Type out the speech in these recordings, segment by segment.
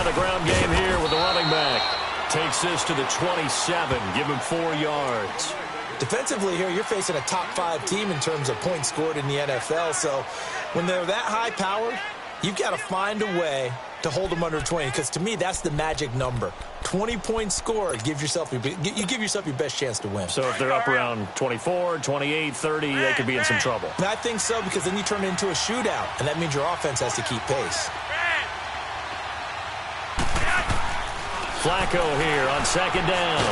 the ground game here with the running back. Takes this to the 27. Give him 4 yards. Defensively here, you're facing a top 5 team in terms of points scored in the NFL. So when they're that high-powered, you've got to find a way to hold them under 20, because to me, that's the magic number. 20 points scored, you give yourself your best chance to win. So if they're up around 24, 28, 30, they could be in some trouble. And I think so, because then you turn it into a shootout, and that means your offense has to keep pace. Flacco here on second down.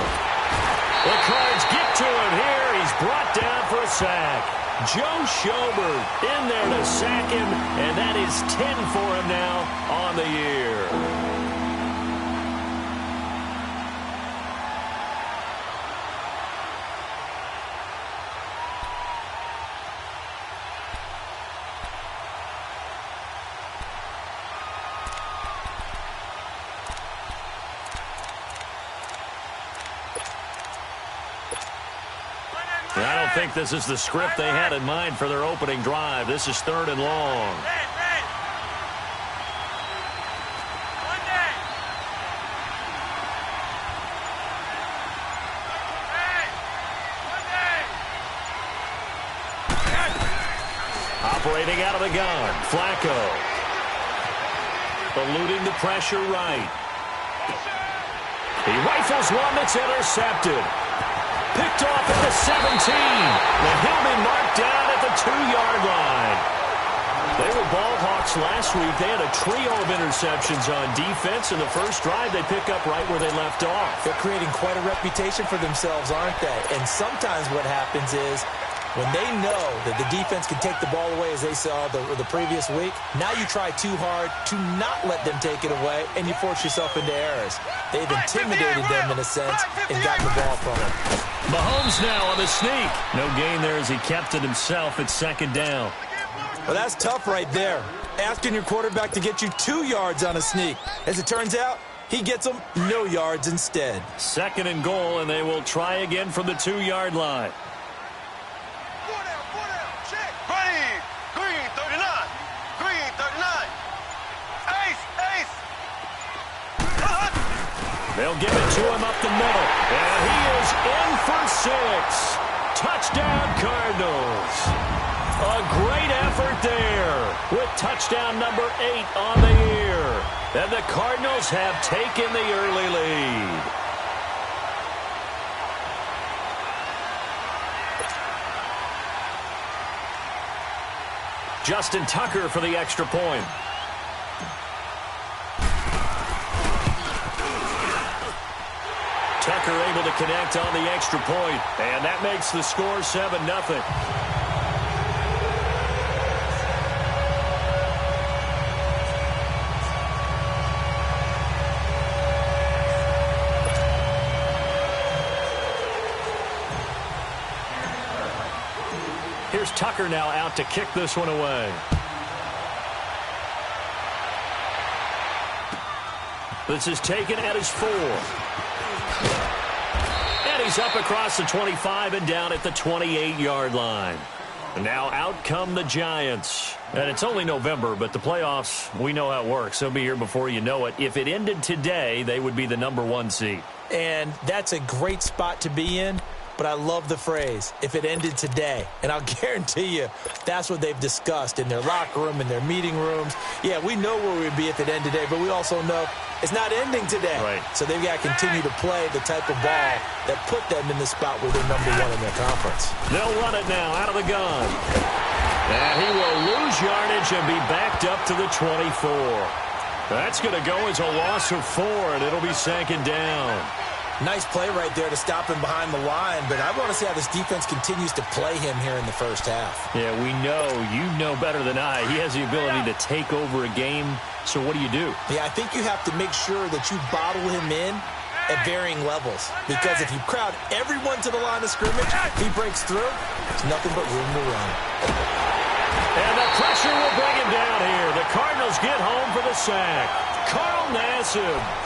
The Cards get to him here. He's brought down for a sack. Joe Schobert in there to sack him, and that is 10 for him now on the year. I don't think this is the script they had in mind for their opening drive. This is 3rd and long. Operating out of the gun, Flacco. Eluding the pressure right. He rifles one that's intercepted. Picked off at the 17. And he'll be marked down at the 2-yard line. They were ball hawks last week. They had a trio of interceptions on defense. In the first drive, they pick up right where they left off. They're creating quite a reputation for themselves, aren't they? And sometimes what happens is when they know that the defense can take the ball away, as they saw the previous week, now you try too hard to not let them take it away, and you force yourself into errors. They've intimidated them in a sense and gotten the ball from them. Mahomes now on the sneak. No gain there as he kept it himself at second down. Well, that's tough right there. Asking your quarterback to get you 2 yards on a sneak. As it turns out, he gets them no yards instead. 2nd and goal, and they will try again from the 2-yard line. They'll give it to him up the middle. And he is in for 6. Touchdown, Cardinals. A great effort there with touchdown number 8 on the year. And the Cardinals have taken the early lead. Justin Tucker for the extra point. Tucker able to connect on the extra point, and that makes the score 7-0. Here's Tucker now out to kick this one away. This is taken at his 4. And he's up across the 25 and down at the 28-yard line. And now out come the Giants. And it's only November, but the playoffs, we know how it works. They'll be here before you know it. If it ended today, they would be the number 1 seed. And that's a great spot to be in. But I love the phrase, if it ended today. And I'll guarantee you that's what they've discussed in their locker room, in their meeting rooms. Yeah, we know where we'd be if it ended today, but we also know it's not ending today. Right. So they've got to continue to play the type of ball that put them in the spot where they're number 1 in their conference. They'll run it now out of the gun. And he will lose yardage and be backed up to the 24. That's going to go as a loss of 4, and it'll be 2nd down. Nice play right there to stop him behind the line, but I want to see how this defense continues to play him here in the first half. Yeah, we know. You know better than I. He has the ability to take over a game, so what do you do? Yeah, I think you have to make sure that you bottle him in at varying levels, because if you crowd everyone to the line of scrimmage, he breaks through, there's nothing but room to run. And the pressure will bring him down here. The Cardinals get home for the sack. Carl Nassib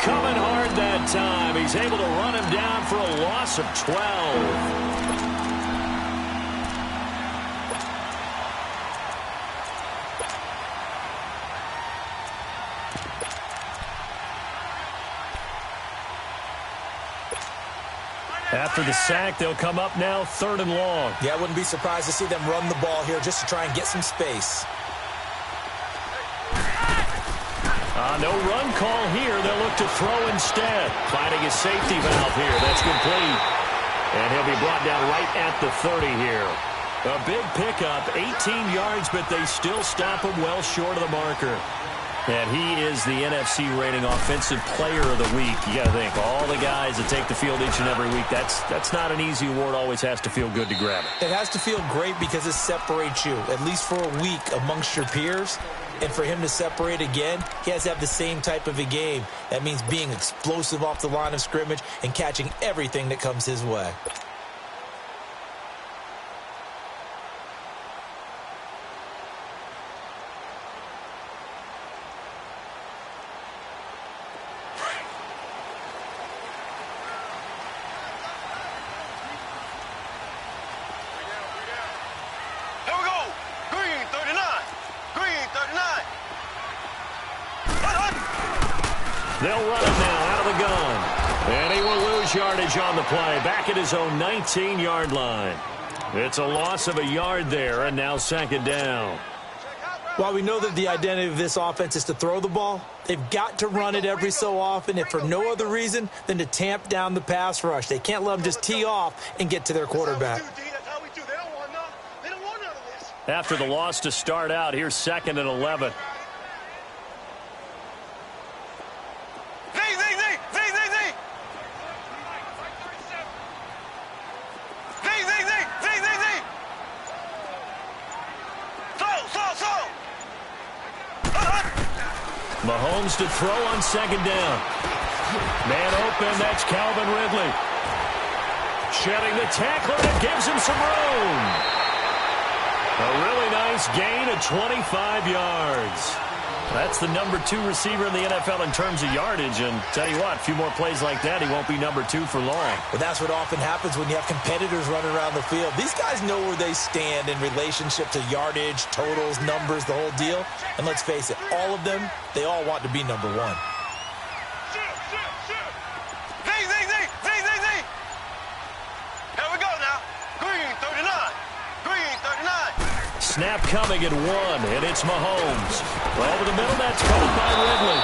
coming hard that time. He's able to run him down for a loss of 12. After the sack, they'll come up now 3rd and long. Yeah, I wouldn't be surprised to see them run the ball here just to try and get some space. No run call here. They'll look to throw instead. Finding his safety valve here. That's complete. And he'll be brought down right at the 30 here. A big pickup, 18 yards, but they still stop him well short of the marker. And he is the NFC rating offensive player of the week. You got to think, all the guys that take the field each and every week, that's not an easy award. Always has to feel good to grab it. It has to feel great because it separates you, at least for a week, amongst your peers. And for him to separate again, he has to have the same type of a game. That means being explosive off the line of scrimmage and catching everything that comes his way. They'll run it now out of the gun. And he will lose yardage on the play. Back at his own 19-yard line. It's a loss of a yard there, and now 2nd down. While we know that the identity of this offense is to throw the ball, they've got to run it every so often, if for no other reason than to tamp down the pass rush. They can't let them just tee off and get to their quarterback. After the loss to start out, here's 2nd and 11. Mahomes to throw on 2nd down. Man open, that's Calvin Ridley. Shedding the tackler, that gives him some room. A really nice gain of 25 yards. That's the number 2 receiver in the NFL in terms of yardage. And tell you what, a few more plays like that, he won't be number 2 for long. But that's what often happens when you have competitors running around the field. These guys know where they stand in relationship to yardage, totals, numbers, the whole deal. And let's face it, all of them, they all want to be number 1. Here we go now. Green 39. Green 39. Snap coming at 1, and it's Mahomes. Over the middle, that's caught by Ridley.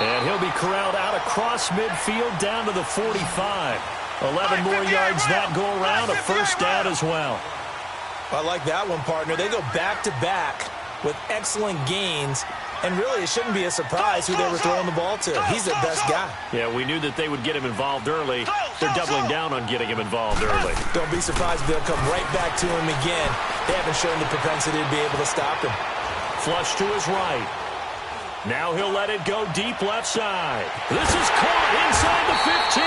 And he'll be corralled out across midfield down to the 45. 11 more yards that go around, a 1st down as well. I like that one, partner. They go back-to-back with excellent gains. And really, it shouldn't be a surprise who they were throwing the ball to. He's their best guy. Yeah, we knew that they would get him involved early. They're doubling down on getting him involved early. Don't be surprised if they'll come right back to him again. They haven't shown the propensity to be able to stop him. Flush to his right. Now he'll let it go deep left side. This is caught inside the 15.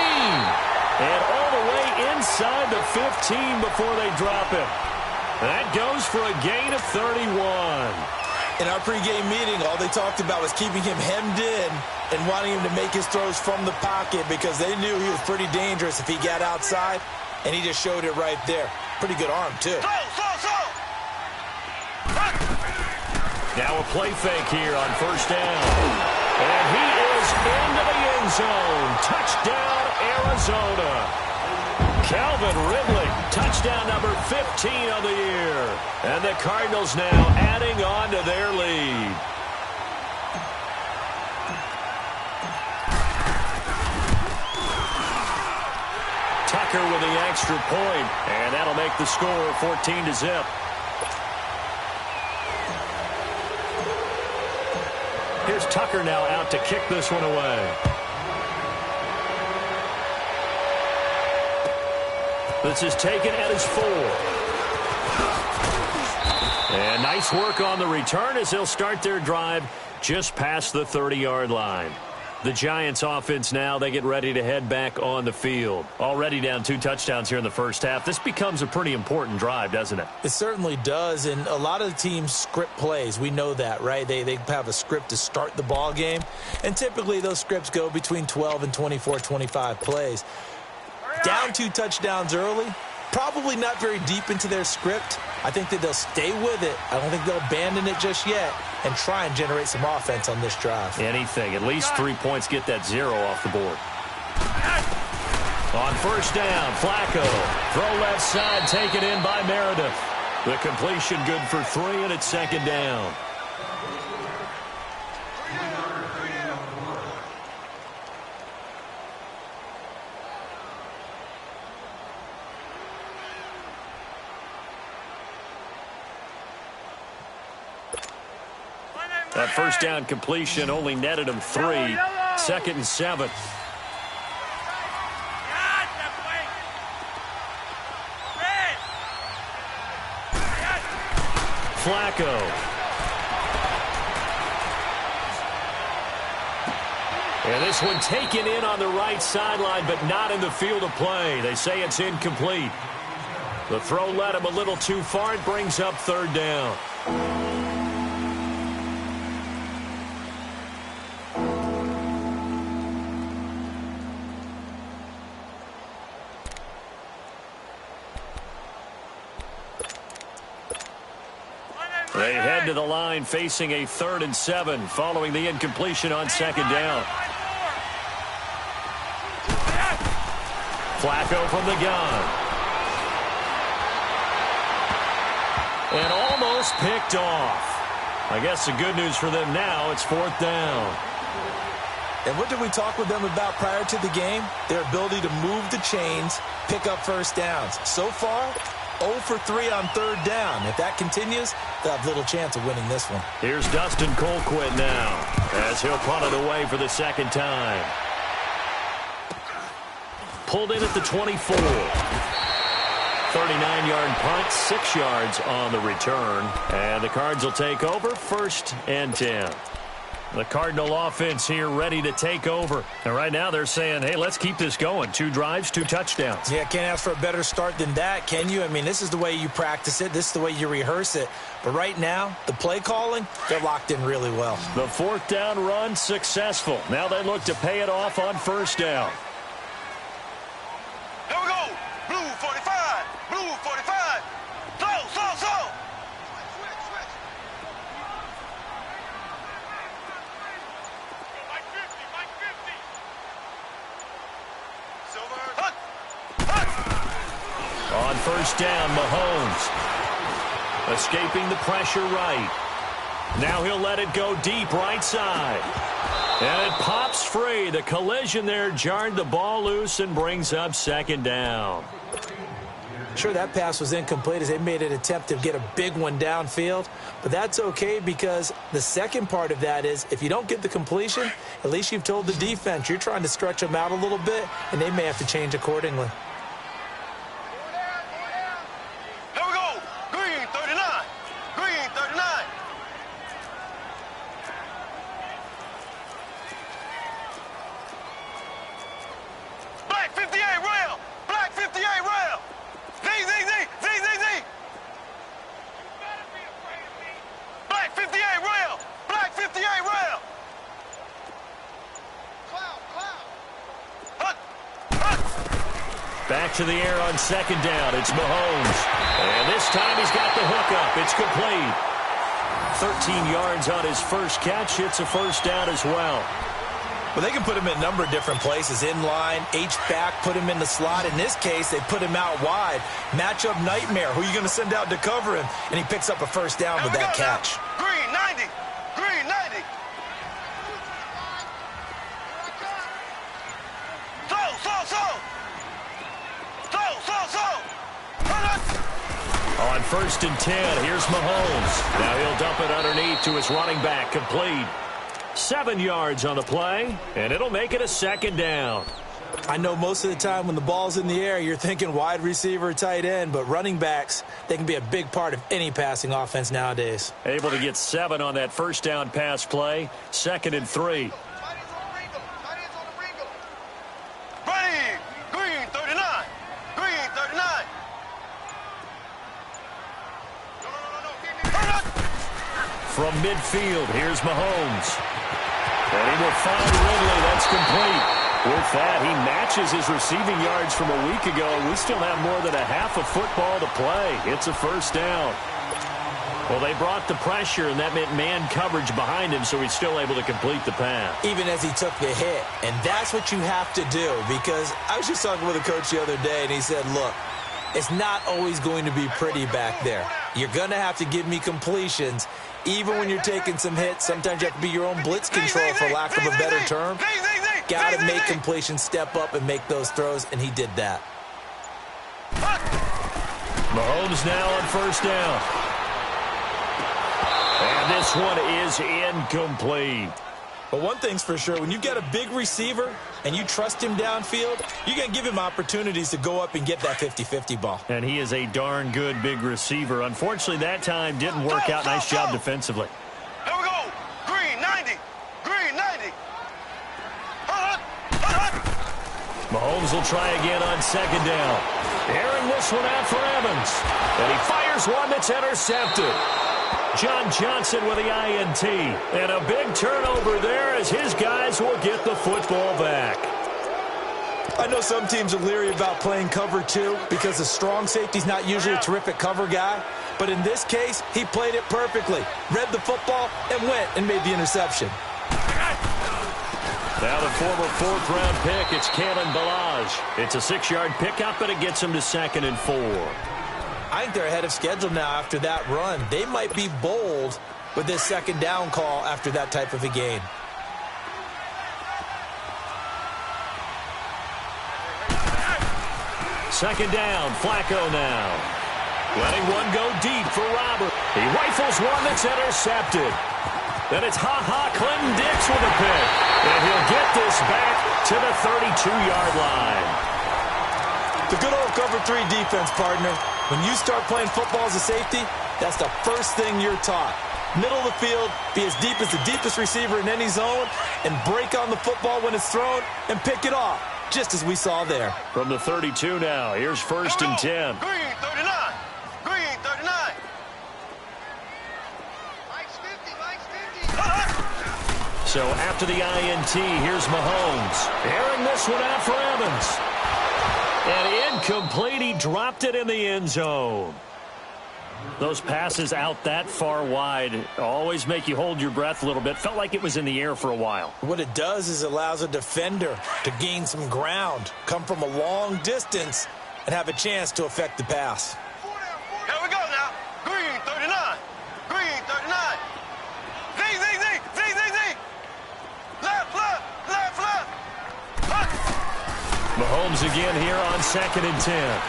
And all the way inside the 15 before they drop it. That goes for a gain of 31. In our pregame meeting, all they talked about was keeping him hemmed in and wanting him to make his throws from the pocket because they knew he was pretty dangerous if he got outside, and he just showed it right there. Pretty good arm, too. Now a play fake here on 1st down. And he is into the end zone. Touchdown, Arizona. Calvin Ridley, touchdown number 15 of the year. And the Cardinals now adding on to their lead. Tucker with the extra point, and that'll make the score 14-0. Here's Tucker now out to kick this one away. This is taken at his 4. And nice work on the return as they'll start their drive just past the 30-yard line. The Giants offense now, they get ready to head back on the field. Already down 2 touchdowns here in the first half. This becomes a pretty important drive, doesn't it? It certainly does, and a lot of the teams script plays. We know that, right? They have a script to start the ball game, and typically those scripts go between 12 and 24, 25 plays. Down 2 touchdowns early, probably not very deep into their script. I think that they'll stay with it. I don't think they'll abandon it just yet and try and generate some offense on this drive. Anything. At least 3 points, get that 0 off the board. On first down, Flacco. Throw left side, taken in by Meredith. The completion good for 3, and it's second down. That first down completion only netted him 3. Second and 7. Flacco. And this one taken in on the right sideline, but not in the field of play. They say it's incomplete. The throw led him a little too far. It brings up third down. They head to the line facing a 3rd and 7 following the incompletion on second down. Flacco from the gun. And almost picked off. I guess the good news for them now, it's 4th down. And what did we talk with them about prior to the game? Their ability to move the chains, pick up first downs. So far, 0 for 3 on third down. If that continues, they'll have little chance of winning this one. Here's Dustin Colquitt now as he'll punt it away for the second time. Pulled in at the 24. 39-yard punt, 6 yards on the return. And the Cards will take over 1st and 10. The Cardinal offense here ready to take over. And right now they're saying, hey, let's keep this going. 2 drives, 2 touchdowns. Yeah, can't ask for a better start than that, can you? I mean, this is the way you practice it. This is the way you rehearse it. But right now, the play calling, they're locked in really well. The 4th down run successful. Now they look to pay it off on first down. Here we go. Blue 45. Blue 45. Slow. On first down, Mahomes. Escaping the pressure right. Now he'll let it go deep right side. And it pops free. The collision there jarred the ball loose and brings up second down. Sure, that pass was incomplete as they made an attempt to get a big one downfield. But that's okay because the second part of that is if you don't get the completion, at least you've told the defense you're trying to stretch them out a little bit, and they may have to change accordingly. Here we go. Green 39. Green 39. Black 58 rail. Black 58 rail. Z. Black 58 rail. Black 58 rail. Back to the air on second down. It's Mahomes. And this time he's got the hook up. It's complete. 13 yards on his first catch. It's a first down as well. Well, they can put him in a number of different places. In line, H-back, put him in the slot. In this case, they put him out wide. Matchup nightmare. Who are you going to send out to cover him? And he picks up a first down with that catch. Green 90. Green 90. On first and 10, here's Mahomes. Now he'll dump it underneath to his running back, complete. 7 yards on the play, and it'll make it a second down. I know most of the time when the ball's in the air, you're thinking wide receiver, tight end, but running backs, they can be a big part of any passing offense nowadays. Able to get 7 on that first down pass play, 2nd and 3. Green 39. Green 39. From midfield, here's Mahomes. And he will find Ridley. That's complete. With that, he matches his receiving yards from a week ago. We still have more than a half a football to play. It's a first down. Well, they brought the pressure, and that meant man coverage behind him, so he's still able to complete the pass. Even as he took the hit. And that's what you have to do, because I was just talking with a coach the other day, and he said, look, it's not always going to be pretty back there. You're going to have to give me completions. Even when you're taking some hits, sometimes you have to be your own blitz control, for lack of a better term. Got to make completions, step up, and make those throws, and he did that. Mahomes now on first down. And this one is incomplete. But one thing's for sure, when you've got a big receiver and you trust him downfield, you're going to give him opportunities to go up and get that 50-50 ball. And he is a darn good big receiver. Unfortunately, that time didn't work out. Nice job defensively. Here we go. Green 90. Green 90. Mahomes will try again on second down. Airing this one out for Evans. And he fires one that's intercepted. John Johnson with the INT. And a big turnover there as his guys will get the football back. I know some teams are leery about playing cover 2 because the strong safety's not usually a terrific cover guy. But in this case, he played it perfectly. Read the football and went and made the interception. Now the former fourth-round pick, it's Kalen Ballage. It's a 6-yard pickup, and it gets him to 2nd and 4. I think they're ahead of schedule now after that run. They might be bold with this second down call after that type of a gain. Second down, Flacco now. Letting one go deep for Robert. He rifles one that's intercepted. Then it's Clinton Dix with a pick. And he'll get this back to the 32-yard line. The good old cover 3 defense, partner. When you start playing football as a safety, that's the first thing you're taught. Middle of the field, be as deep as the deepest receiver in any zone, and break on the football when it's thrown and pick it off, just as we saw there. From the 32 now, here's 1st and 10. Green 39. Green 39. So after the INT, here's Mahomes. Airing this one out for Evans. And incomplete. He dropped it in the end zone. Those passes out that far wide always make you hold your breath a little bit. Felt like it was in the air for a while. What it does is it allows a defender to gain some ground, come from a long distance, and have a chance to affect the pass. Here we go now. Green 39. Green 39. Z. Left. Mahomes again here on 2nd and 10.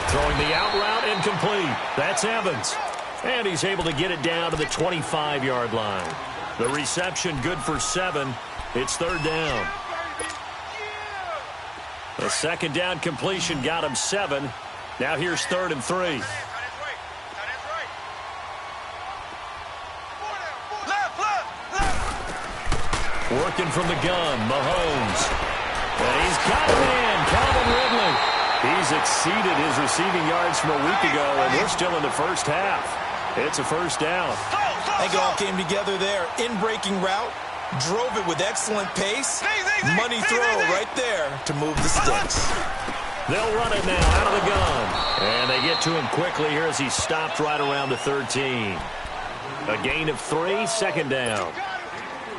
Throwing the out route incomplete. That's Evans. And he's able to get it down to the 25-yard line. The reception good for 7. It's 3rd down. The 2nd down completion got him 7. Now here's 3rd and 3. Working from the gun, Mahomes. And he's got a man, Calvin Ridley. He's exceeded his receiving yards from a week ago, and we're still in the first half. It's a 1st down. I think it all came together there. In-breaking route, drove it with excellent pace. Money throw right there to move the sticks. They'll run it now out of the gun. And they get to him quickly here as he stopped right around the 13. A gain of 3, 2nd down.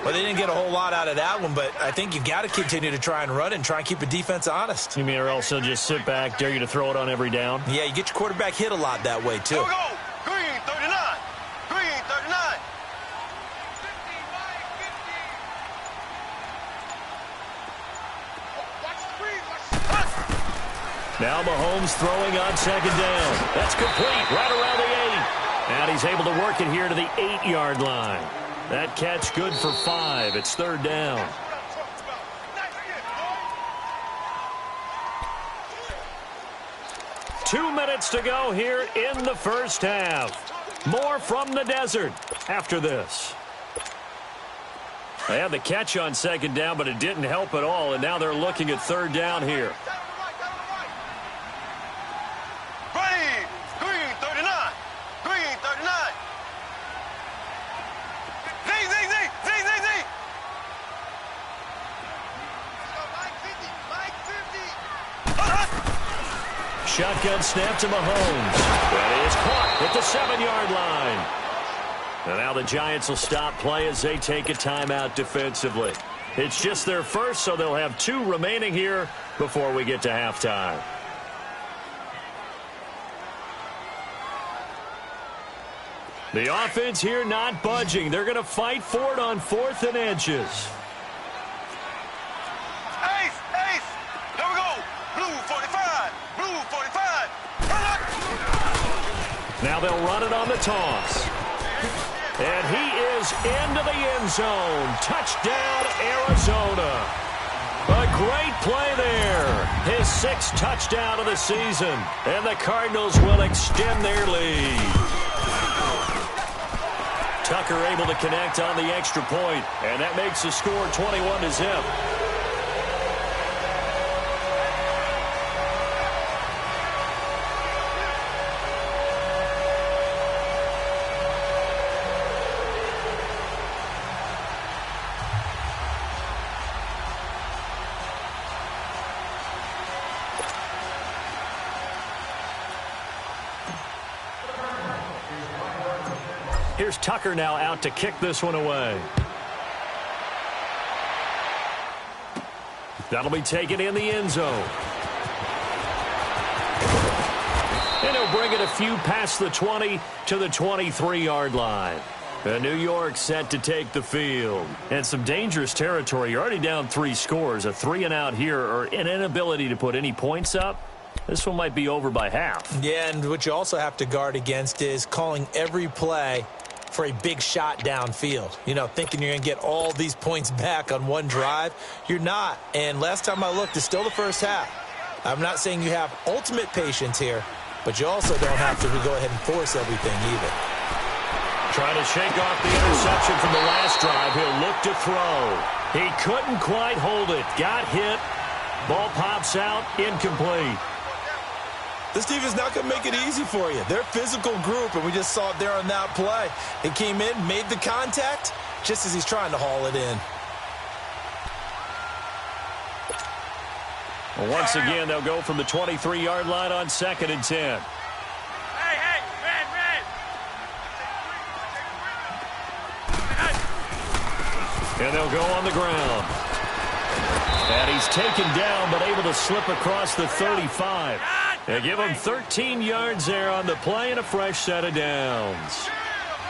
Well, they didn't get a whole lot out of that one, but I think you've got to continue to try and run and try and keep a defense honest. You mean or else they'll just sit back, dare you to throw it on every down? Yeah, you get your quarterback hit a lot that way, too. Here we go. Green 39. Green 39. Now Mahomes throwing on 2nd down. That's complete right around the 8. And he's able to work it here to the 8-yard line. That catch good for 5. It's 3rd down. Two minutes to go here in the first half. More from the desert after this. They had the catch on 2nd down, but it didn't help at all, and now they're looking at 3rd down here. Green 39. Green 39. Shotgun snap to Mahomes. That is caught at the 7-yard line. And now the Giants will stop play as they take a timeout defensively. It's just their first, so they'll have 2 remaining here before we get to halftime. The offense here not budging. They're going to fight for it on 4th and inches. Ace, ace. Here we go. Blue 45. Blue 45. Now they'll run it on the toss. And he is into the end zone. Touchdown, Arizona. A great play there. His 6th touchdown of the season. And the Cardinals will extend their lead. Tucker able to connect on the extra point, and that makes the score 21-0. Here's Tucker now out to kick this one away. That'll be taken in the end zone. And he'll bring it a few past the 20 to the 23-yard line. And New York set to take the field. And some dangerous territory. You're already down 3 scores. A 3-and-out here, or an inability to put any points up. This one might be over by half. Yeah, and what you also have to guard against is calling every play for a big shot downfield. You know, thinking you're going to get all these points back on one drive. You're not. And last time I looked, it's still the first half. I'm not saying you have ultimate patience here, but you also don't have to go ahead and force everything either. Trying to shake off the interception from the last drive. He'll look to throw. He couldn't quite hold it. Got hit. Ball pops out. Incomplete. This team is not going to make it easy for you. They're a physical group, and we just saw it there on that play. He came in, made the contact, just as he's trying to haul it in. Well, once again, they'll go from the 23-yard line on 2nd and 10. And they'll go on the ground. And he's taken down, but able to slip across the 35. They give him 13 yards there on the play and a fresh set of downs.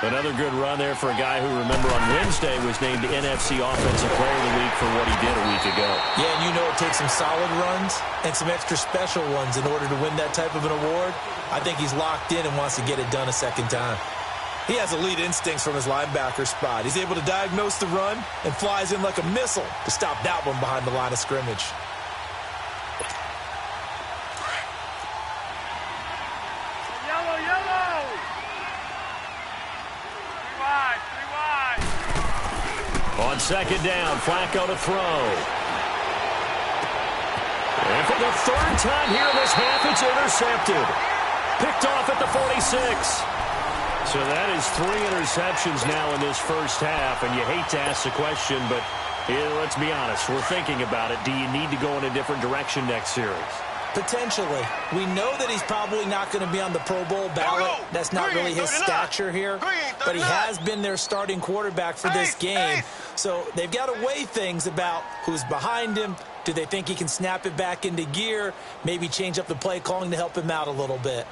Another good run there for a guy who, remember, on Wednesday was named NFC Offensive Player of the Week for what he did a week ago. Yeah, and you know it takes some solid runs and some extra special ones in order to win that type of an award. I think he's locked in and wants to get it done a second time. He has elite instincts from his linebacker spot. He's able to diagnose the run and flies in like a missile to stop that one behind the line of scrimmage. On 2nd down, Flacco to throw. And for the 3rd time here in this half, it's intercepted. Picked off at the 46. So that is 3 interceptions now in this first half, and you hate to ask the question, but let's be honest, we're thinking about it. Do you need to go in a different direction next series? Potentially. We know that he's probably not going to be on the Pro Bowl ballot. That's not really his stature here. But he has been their starting quarterback for this game. So they've got to weigh things about who's behind him. Do they think he can snap it back into gear? Maybe change up the play calling to help him out a little bit.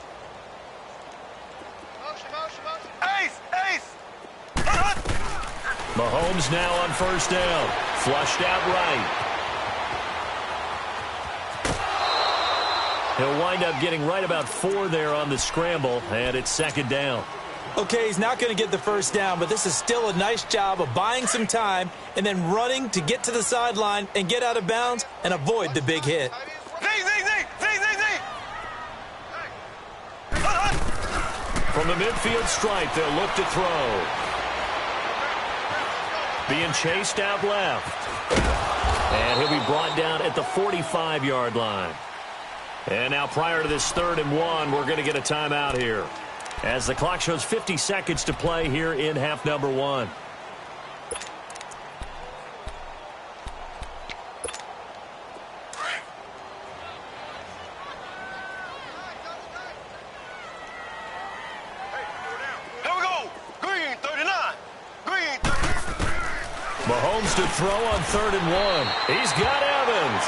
Mahomes now on 1st down. Flushed out right. He'll wind up getting right about 4 there on the scramble, and it's 2nd down. Okay, he's not going to get the 1st down, but this is still a nice job of buying some time and then running to get to the sideline and get out of bounds and avoid the big hit. From the midfield stripe, they'll look to throw. Being chased out left. And he'll be brought down at the 45-yard line. And now prior to this 3rd and 1, we're going to get a timeout here, as the clock shows 50 seconds to play here in half number 1. Here we go. Green 39. Mahomes to throw on 3rd and 1. He's got Evans.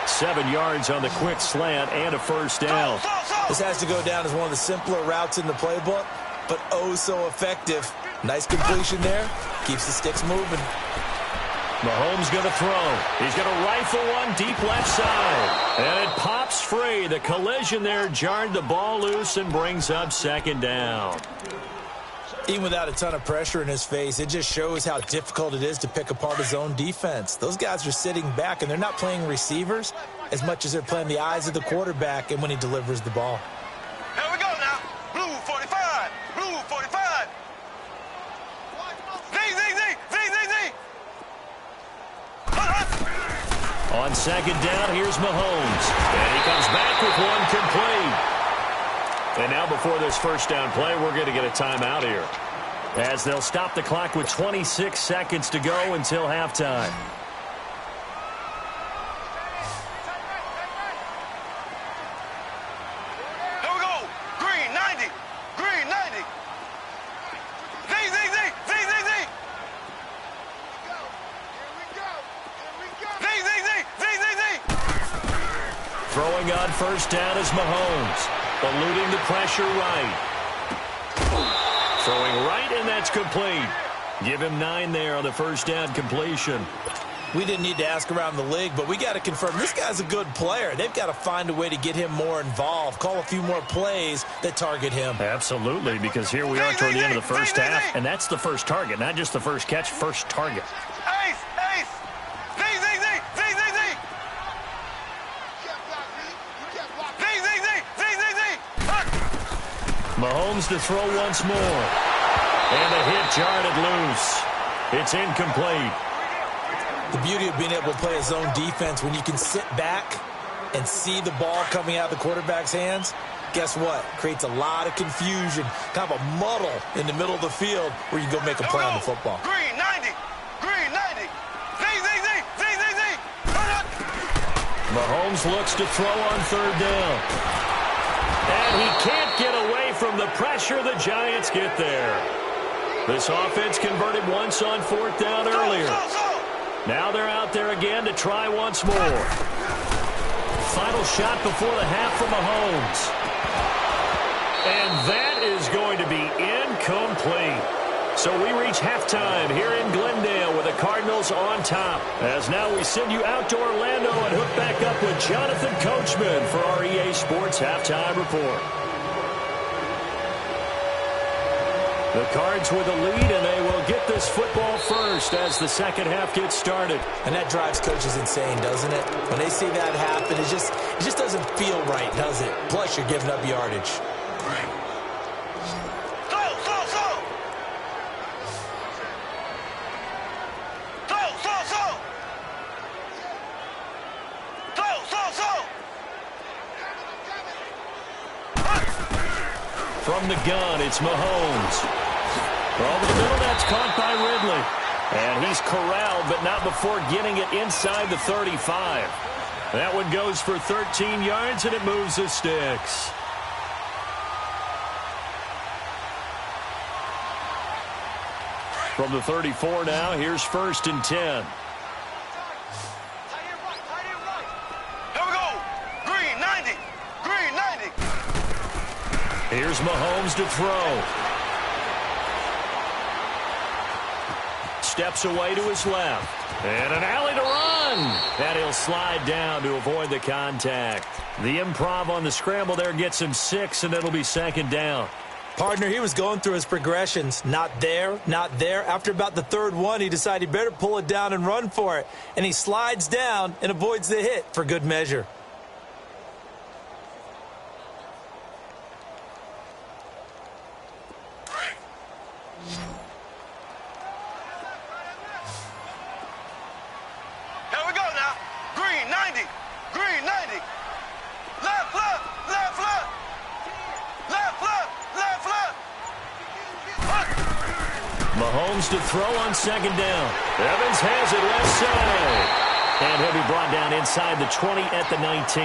7 yards on the quick slant and a first down. This has to go down as one of the simpler routes in the playbook, but oh so effective. Nice completion there. Keeps the sticks moving. Mahomes going to throw. He's going to rifle one deep left side. And it pops free. The collision there jarred the ball loose and brings up 2nd down. Even without a ton of pressure in his face, it just shows how difficult it is to pick apart his own defense. Those guys are sitting back, and they're not playing receivers as much as they're playing the eyes of the quarterback and when he delivers the ball. Here we go now. Blue 45. Blue 45. Z. On 2nd down, here's Mahomes. And he comes back with one complete. And now before this first down play, we're going to get a timeout here, as they'll stop the clock with 26 seconds to go until halftime. Here we go. Green 90. Green 90. Z. Throwing on first down is Mahomes. Eluding the pressure right. Throwing right, and that's complete. Give him 9 there on the first down completion. We didn't need to ask around the league, but we got to confirm this guy's a good player. They've got to find a way to get him more involved, call a few more plays that target him. Absolutely, because here we are toward the end of the first half, and that's the first target, not just the first catch, first target. Ace. Z. Mahomes to throw once more. And the hit jarred it loose. It's incomplete. The beauty of being able to play a zone defense when you can sit back and see the ball coming out of the quarterback's hands, guess what? Creates a lot of confusion, kind of a muddle in the middle of the field where you go make a play on the football. Green 90. Green 90. Z. Mahomes looks to throw on 3rd down. And he can't get away from the pressure. The Giants get there. This offense converted once on 4th down earlier. Now they're out there again to try once more. Final shot before the half from Mahomes. And that is going to be incomplete. So we reach halftime here in Glendale with the Cardinals on top. As now we send you out to Orlando and hook back up with Jonathan Coachman for our EA Sports Halftime Report. The Cards with a lead, and they will get this football first as the second half gets started. And that drives coaches insane, doesn't it? When they see that happen, it just doesn't feel right, does it? Plus, you're giving up yardage. From the gun, it's Mahomes. Over the middle, that's caught by Ridley. And he's corralled, but not before getting it inside the 35. That one goes for 13 yards, and it moves the sticks. From the 34 now, here's 1st and 10. Here's Mahomes to throw. Steps away to his left. And an alley to run. And he'll slide down to avoid the contact. The improv on the scramble there gets him 6, and it'll be 2nd down. Partner, he was going through his progressions. Not there, not there. After about the 3rd one, he decided he better pull it down and run for it. And he slides down and avoids the hit for good measure. Mahomes to throw on 2nd down. Evans has it left side. And he'll be brought down inside the 20 at the 19.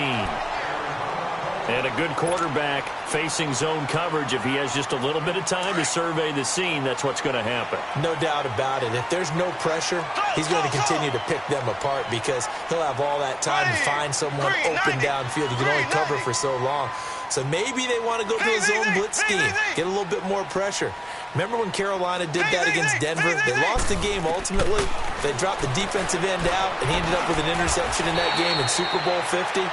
And a good quarterback facing zone coverage. If he has just a little bit of time to survey the scene, that's what's going to happen. No doubt about it. If there's no pressure, he's going to continue to pick them apart because he'll have all that time to find someone open downfield. You can only cover for so long. So maybe they want to go to a zone blitz scheme, get a little bit more pressure. Remember when Carolina did that against Denver? They lost the game ultimately. They dropped the defensive end out, and he ended up with an interception in that game in Super Bowl 50.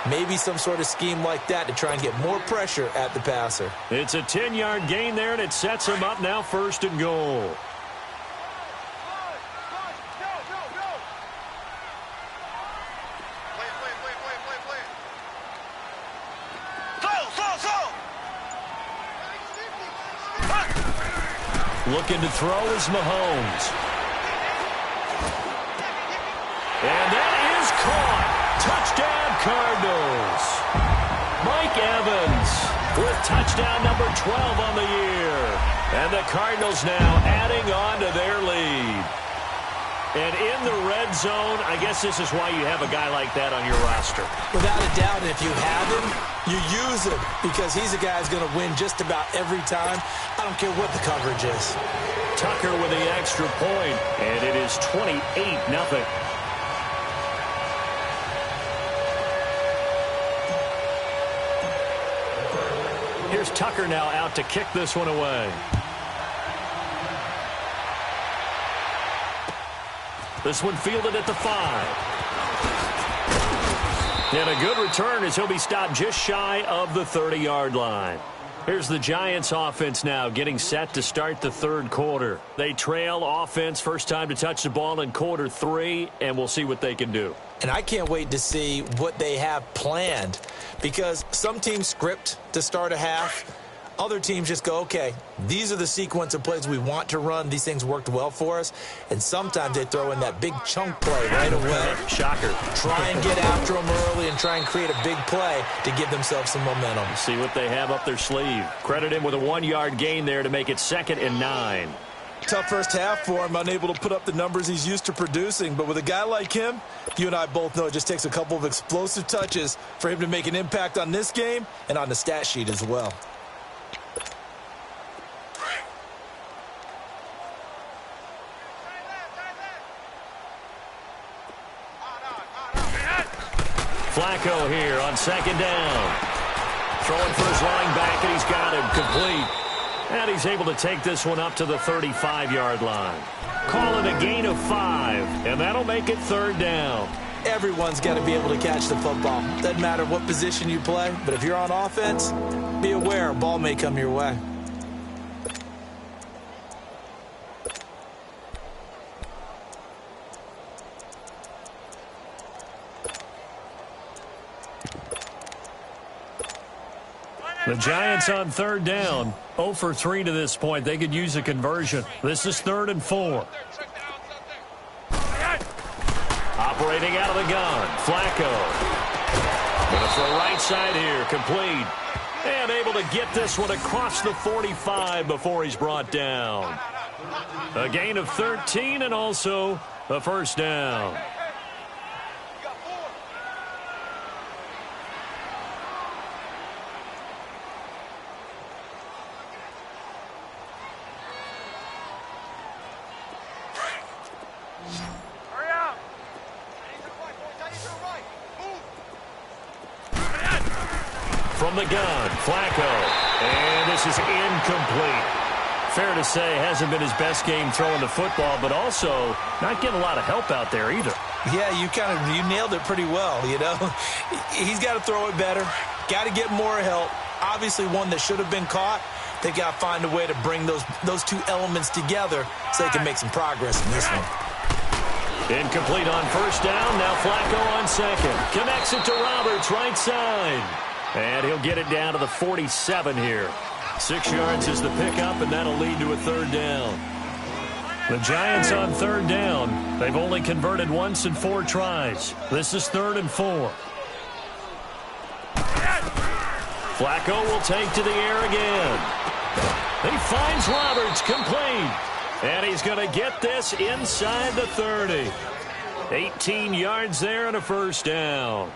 Maybe some sort of scheme like that to try and get more pressure at the passer. It's a 10-yard gain there, and it sets him up now 1st and goal. Looking to throw is Mahomes. And that is caught. Touchdown, Cardinals. Mike Evans with touchdown number 12 on the year. And the Cardinals now adding on to their lead. And in the red zone, I guess this is why you have a guy like that on your roster. Without a doubt, if you have him, you use him because he's a guy who's going to win just about every time. I don't care what the coverage is. Tucker with the extra point, and it is 28-0. Here's Tucker now out to kick this one away. This one fielded at the 5. And a good return as he'll be stopped just shy of the 30-yard line. Here's the Giants offense now getting set to start the 3rd quarter. They trail offense, first time to touch the ball in quarter 3, and we'll see what they can do. And I can't wait to see what they have planned because some teams script to start a half. Other teams just go, okay, these are the sequence of plays we want to run. These things worked well for us. And sometimes they throw in that big chunk play right away. Shocker. Try and get after them early and try and create a big play to give themselves some momentum. See what they have up their sleeve. Credit him with a 1-yard gain there to make it 2nd and 9. Tough first half for him, unable to put up the numbers he's used to producing. But with a guy like him, you and I both know it just takes a couple of explosive touches for him to make an impact on this game and on the stat sheet as well. Flacco here on 2nd down. Throwing for his running back, and he's got him complete. And he's able to take this one up to the 35-yard line. Calling a gain of 5, and that'll make it 3rd down. Everyone's got to be able to catch the football. Doesn't matter what position you play, but if you're on offense, be aware a ball may come your way. The Giants on 3rd down. 0 for 3 to this point. They could use a conversion. This is 3rd and 4. Operating out of the gun. Flacco. Going to throw right side here. Complete. And able to get this one across the 45 before he's brought down. A gain of 13 and also a 1st down. From the gun, Flacco. And this is incomplete. Fair to say, hasn't been his best game throwing the football, but also not getting a lot of help out there either. Yeah, you nailed it pretty well, you know. He's got to throw it better. Got to get more help. Obviously one that should have been caught. They got to find a way to bring those two elements together so they can make some progress in this one. Incomplete on 1st down. Now Flacco on 2nd. Connects it to Roberts, right side. And he'll get it down to the 47 here. 6 yards is the pickup, and that'll lead to a 3rd down. The Giants on 3rd down. They've only converted once in 4 tries. This is 3rd and 4. Flacco will take to the air again. He finds Roberts, complete. And he's going to get this inside the 30. 18 yards there and a 1st down.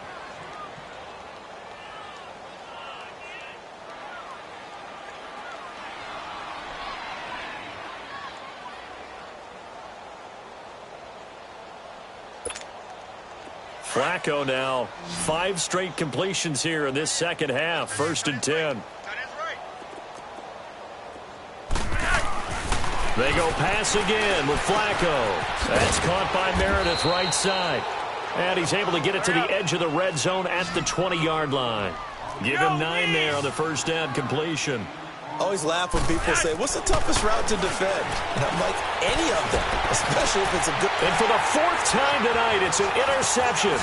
Flacco now 5 straight completions here in this second half. 1st and 10. They go pass again with Flacco. That's caught by Meredith right side. And he's able to get it to the edge of the red zone at the 20-yard line. Give him 9 there on the first down completion. Always laugh when people say, what's the toughest route to defend? And I'm like, any of them, especially if it's a good... And for the 4th time tonight, it's an interception.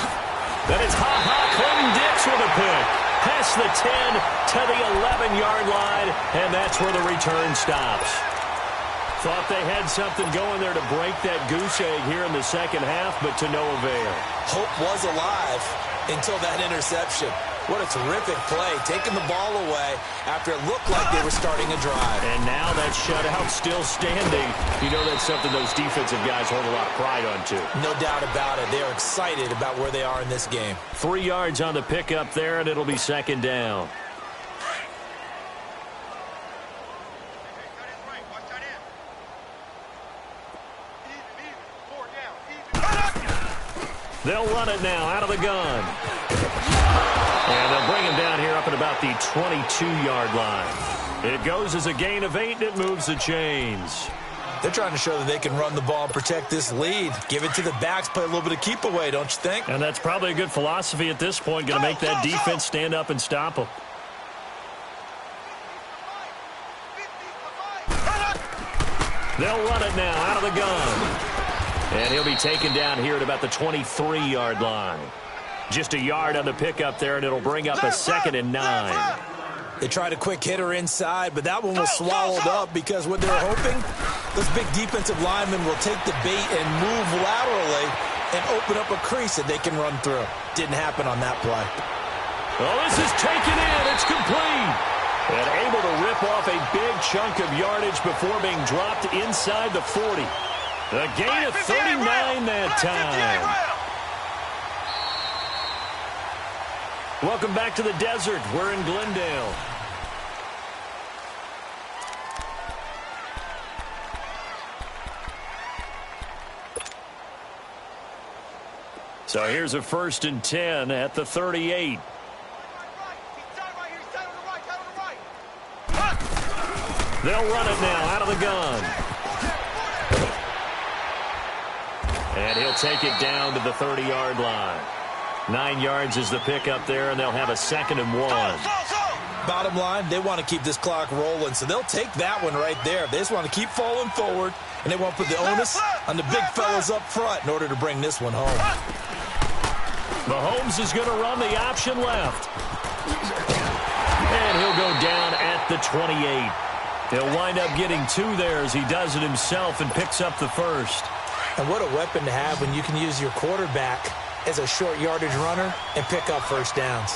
Then it's Clinton Dix with a pick. Past the 10 to the 11-yard line, and that's where the return stops. Thought they had something going there to break that goose egg here in the second half, but to no avail. Hope was alive until that interception. What a terrific play, taking the ball away after it looked like they were starting a drive. And now that shutout still standing. You know that's something those defensive guys hold a lot of pride on, too. No doubt about it. They're excited about where they are in this game. 3 yards on the pickup there, and it'll be 2nd down. They'll run it now out of the gun. And they'll bring him down here up at about the 22-yard line. It goes as a gain of 8, and it moves the chains. They're trying to show that they can run the ball and protect this lead. Give it to the backs, play a little bit of keep away, don't you think? And that's probably a good philosophy at this point. Going to make that defense stand up and stop them. They'll run it now out of the gun. And he'll be taken down here at about the 23-yard line. Just a yard on the pickup there, and it'll bring up a 2nd and 9. They tried a quick hitter inside, but that one was swallowed up because what they're hoping, this big defensive lineman will take the bait and move laterally and open up a crease that they can run through. Didn't happen on that play. Well, this is taken in. It's complete. And able to rip off a big chunk of yardage before being dropped inside the 40. A gain of 39 that time. Welcome back to the desert. We're in Glendale. So here's a 1st and 10 at the 38. They'll run it now out of the gun. And he'll take it down to the 30-yard line. 9 yards is the pickup there, and they'll have a 2nd and 1. Bottom line, they want to keep this clock rolling, so they'll take that one right there. They just want to keep falling forward, and they want to put the onus on the big fellas up front in order to bring this one home. Mahomes is going to run the option left. And he'll go down at the 28. He'll wind up getting 2 there as he does it himself and picks up the 1st. And what a weapon to have when you can use your quarterback as a short yardage runner and pick up 1st downs.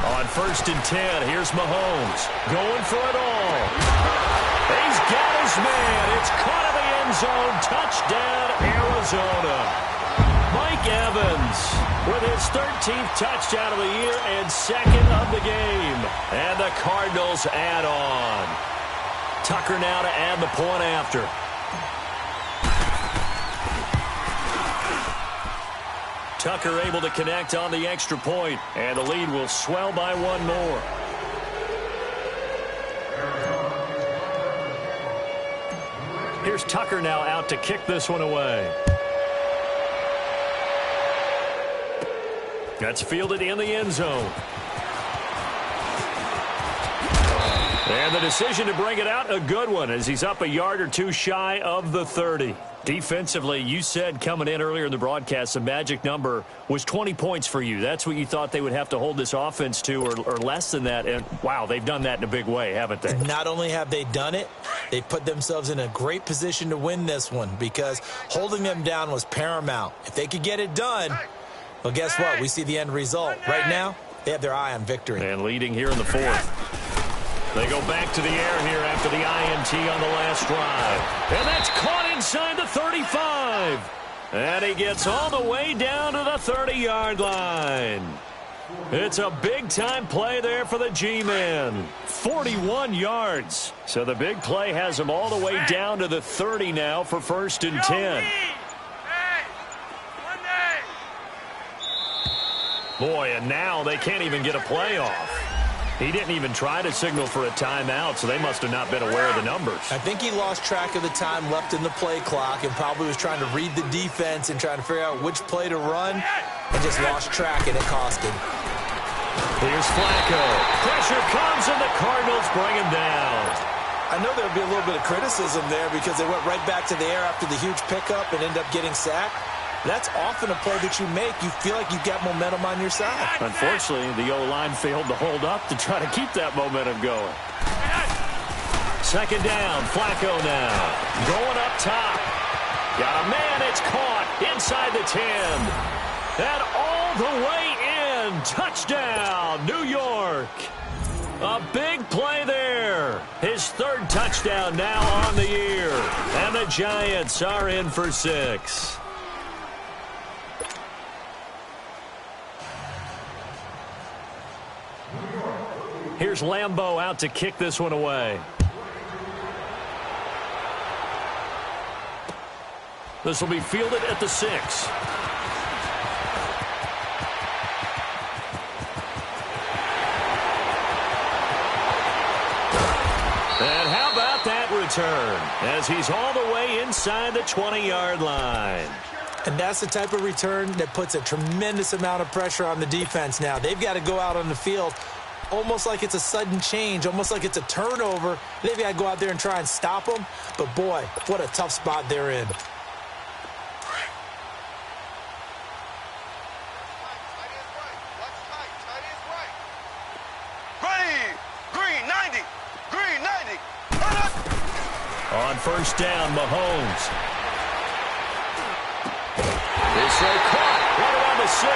On 1st and 10, here's Mahomes going for it all. He's got his man. It's caught in the end zone. Touchdown, Arizona. Mike Evans with his 13th touchdown of the year and 2nd of the game. And the Cardinals add on. Tucker now to add the point after. Tucker able to connect on the extra point, and the lead will swell by 1 more. Here's Tucker now out to kick this one away. That's fielded in the end zone. And the decision to bring it out, a good one, as he's up a yard or 2 shy of the 30. Defensively, you said coming in earlier in the broadcast, the magic number was 20 points for you. That's what you thought they would have to hold this offense to, or less than that. And, wow, they've done that in a big way, haven't they? Not only have they done it, they put themselves in a great position to win this one because holding them down was paramount. If they could get it done, well, guess what? We see the end result. Right now, they have their eye on victory. And leading here in the 4th. They go back to the air here after the INT on the last drive. And that's caught inside the 35. And he gets all the way down to the 30-yard line. It's a big-time play there for the G-Men. 41 yards. So the big play has them all the way down to the 30 now for 1st and 10. Boy, and now they can't even get a play off. He didn't even try to signal for a timeout, so they must have not been aware of the numbers. I think he lost track of the time left in the play clock and probably was trying to read the defense and trying to figure out which play to run and just lost track, and it cost him. Here's Flacco. Pressure comes, and the Cardinals bring him down. I know there would be a little bit of criticism there because they went right back to the air after the huge pickup and ended up getting sacked. That's often a play that you make. You feel like you've got momentum on your side. Unfortunately, the O-line failed to hold up to try to keep that momentum going. 2nd down, Flacco now. Going up top. Got a man, it's caught inside the 10. And all the way in. Touchdown, New York. A big play there. His 3rd touchdown now on the year. And the Giants are in for 6. Here's Lambeau out to kick this one away. This will be fielded at the 6. And how about that return as he's all the way inside the 20-yard line. And that's the type of return that puts a tremendous amount of pressure on the defense now. They've got to go out on the field almost like it's a sudden change, almost like it's a turnover. They've got to go out there and try and stop them. But, boy, what a tough spot they're in. On 1st down, Mahomes. This throw caught right around the 6.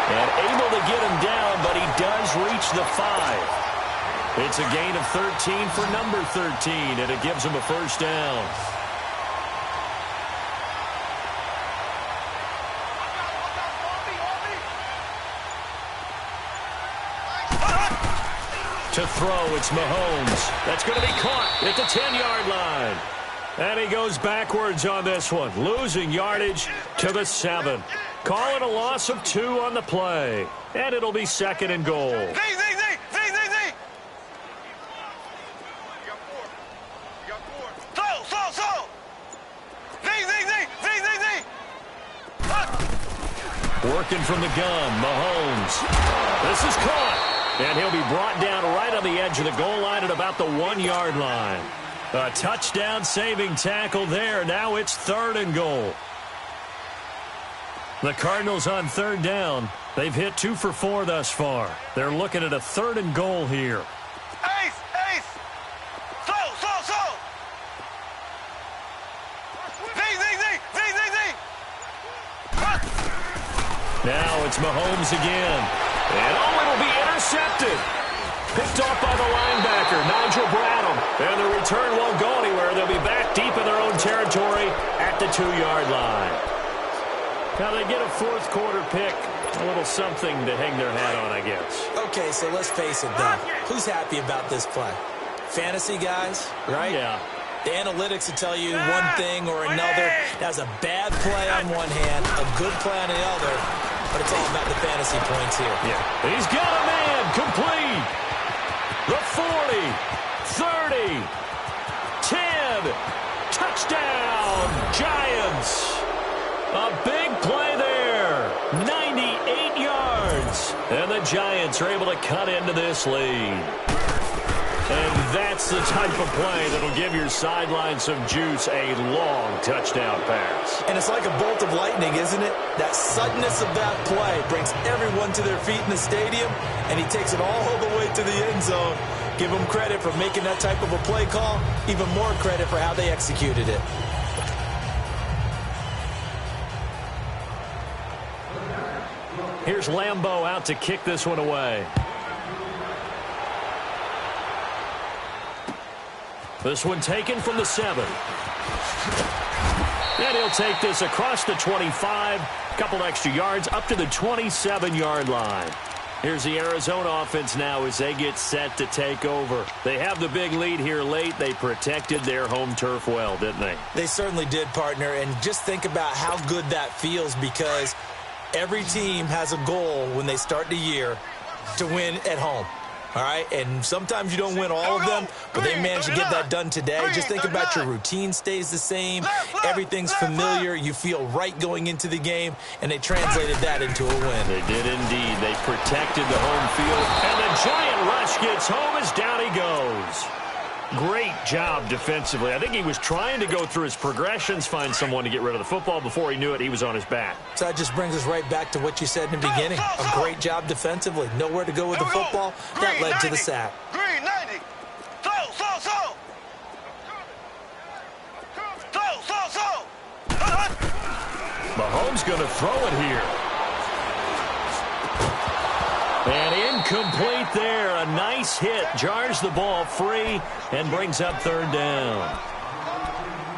And able to get him down, but he does reach the 5. It's a gain of 13 for number 13, and it gives him a 1st down. To throw, it's Mahomes. That's going to be caught at the 10-yard line. And he goes backwards on this one, losing yardage to the 7. Call it a loss of 2 on the play. And it'll be 2nd and goal. Working from the gun, Mahomes. This is caught. And he'll be brought down right on the edge of the goal line at about the 1-yard line. A touchdown-saving tackle there. Now it's 3rd and goal. The Cardinals on 3rd down. They've hit 2 for 4 thus far. They're looking at a 3rd and goal here. Ace! Slow! Now it's Mahomes again. And it'll be intercepted. Picked off by the linebacker, Nigel Bradham. And the return won't go anywhere. They'll be back deep in their own territory at the 2-yard line. Now they get a 4th quarter pick. A little something to hang their hat on, I guess. Okay, so let's face it, though. Who's happy about this play? Fantasy guys, right? Yeah. The analytics will tell you one thing or another. That's a bad play on one hand, a good play on the other, but it's all about the fantasy points here. Yeah. He's got a man complete. The 40, 30, 10, touchdown, Giants. A big play there, 98 yards. And the Giants are able to cut into this lead. And that's the type of play that'll give your sideline some juice, a long touchdown pass. And it's like a bolt of lightning, isn't it? That suddenness of that play brings everyone to their feet in the stadium, and he takes it all the way to the end zone. Give him credit for making that type of a play call, even more credit for how they executed it. Here's Lambeau out to kick this one away. This one taken from the 7. And he'll take this across the 25. A couple extra yards up to the 27-yard line. Here's the Arizona offense now as they get set to take over. They have the big lead here late. They protected their home turf well, didn't they? They certainly did, partner. And just think about how good that feels, because every team has a goal when they start the year to win at home. All right, and sometimes you don't win all of them, but they managed to get that done today. Just think about your routine stays the same. Everything's familiar. You feel right going into the game, and they translated that into a win. They did indeed. They protected the home field, and the Giant rush gets home as down he goes. Great job defensively. I think he was trying to go through his progressions, find someone to get rid of the football. Before he knew it, he was on his back. So that just brings us right back to what you said in the beginning. A great job defensively. Nowhere to go with the football. That led to the sack. Green 90. Mahomes going to throw it here. And incomplete there. A nice hit. Jars the ball free and brings up third down.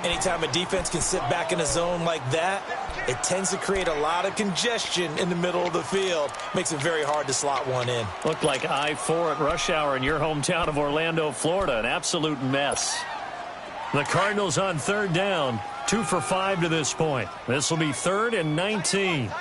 Anytime a defense can sit back in a zone like that, it tends to create a lot of congestion in the middle of the field. Makes it very hard to slot one in. Looked like I-4 at rush hour in your hometown of Orlando, Florida. An absolute mess. The Cardinals on third down. 2 for 5 to this point. This will be 3rd and 19.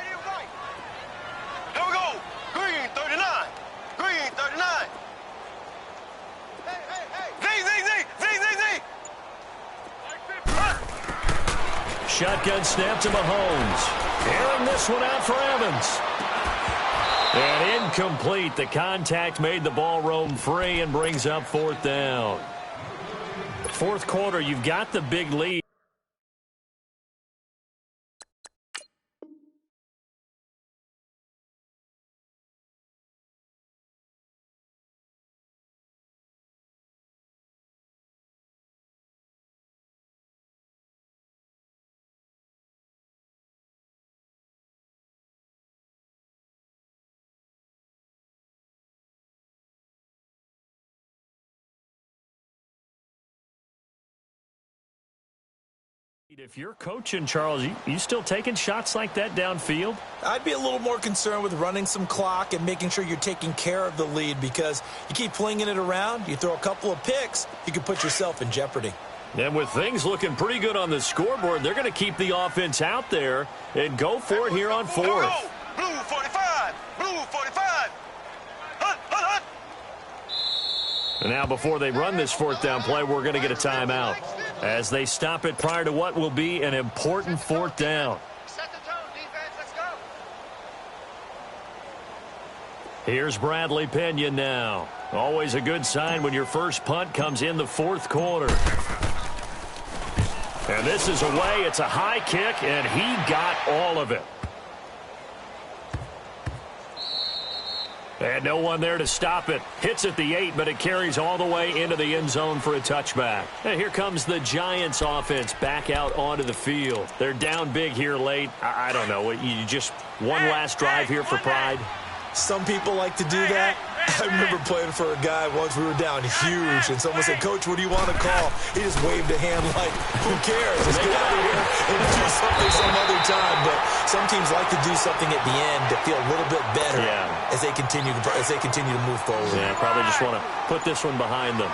Shotgun snap to Mahomes. Airing this one out for Evans. And incomplete. The contact made the ball roam free and brings up 4th down. Fourth quarter, you've got the big lead. If you're coaching, Charles, you still taking shots like that downfield? I'd be a little more concerned with running some clock and making sure you're taking care of the lead, because you keep flinging it around, you throw a couple of picks, you can put yourself in jeopardy. And with things looking pretty good on the scoreboard, they're going to keep the offense out there and go for it here on 4th. Blue 45. Blue 45. Hut. And now before they run this 4th down play, we're going to get a timeout as they stop it prior to what will be an important 4th down. Set the tone, defense. Let's go. Here's Bradley Pena now. Always a good sign when your first punt comes in the 4th quarter. And this is away. It's a high kick, and he got all of it. And no one there to stop it. Hits at the 8, but it carries all the way into the end zone for a touchback. And here comes the Giants offense back out onto the field. They're down big here late. I don't know. You just one last drive here for pride. Some people like to do that. I remember playing for a guy once. We were down huge, and someone said, "Coach, what do you want to call?" He just waved a hand like, "Who cares? Let's get out of here and do something some other time." But some teams like to do something at the end to feel a little bit better as they continue to move forward. Yeah, probably just want to put this one behind them.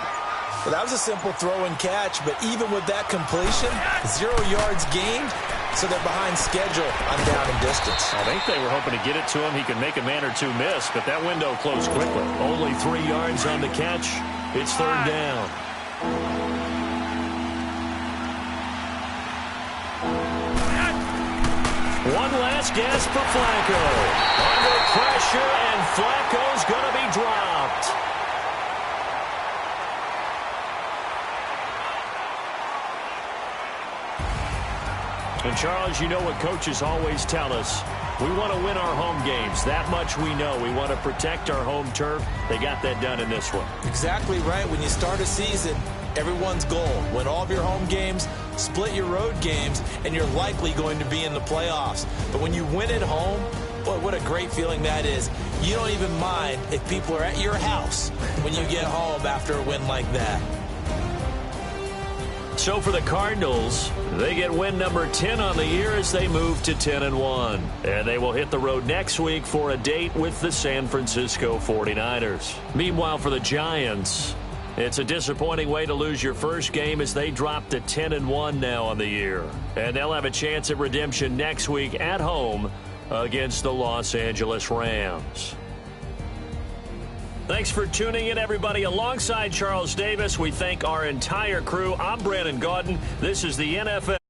Well, that was a simple throw and catch, but even with that completion, 0 yards gained, so they're behind schedule on down and distance. I think they were hoping to get it to him. He could make a man or two miss, but that window closed quickly. Only 3 yards on the catch. It's 3rd down. One last gasp for Flacco. Under pressure, and Flacco's going to be dropped. And, Charles, you know what coaches always tell us. We want to win our home games. That much we know. We want to protect our home turf. They got that done in this one. Exactly right. When you start a season, everyone's goal: win all of your home games, split your road games, and you're likely going to be in the playoffs. But when you win at home, boy, what a great feeling that is. You don't even mind if people are at your house when you get home after a win like that. So for the Cardinals, they get win number 10 on the year as they move to 10-1. And they will hit the road next week for a date with the San Francisco 49ers. Meanwhile, for the Giants, it's a disappointing way to lose your first game as they drop to 10-1 now on the year. And they'll have a chance at redemption next week at home against the Los Angeles Rams. Thanks for tuning in, everybody. Alongside Charles Davis, we thank our entire crew. I'm Brandon Gaudin. This is the NFL.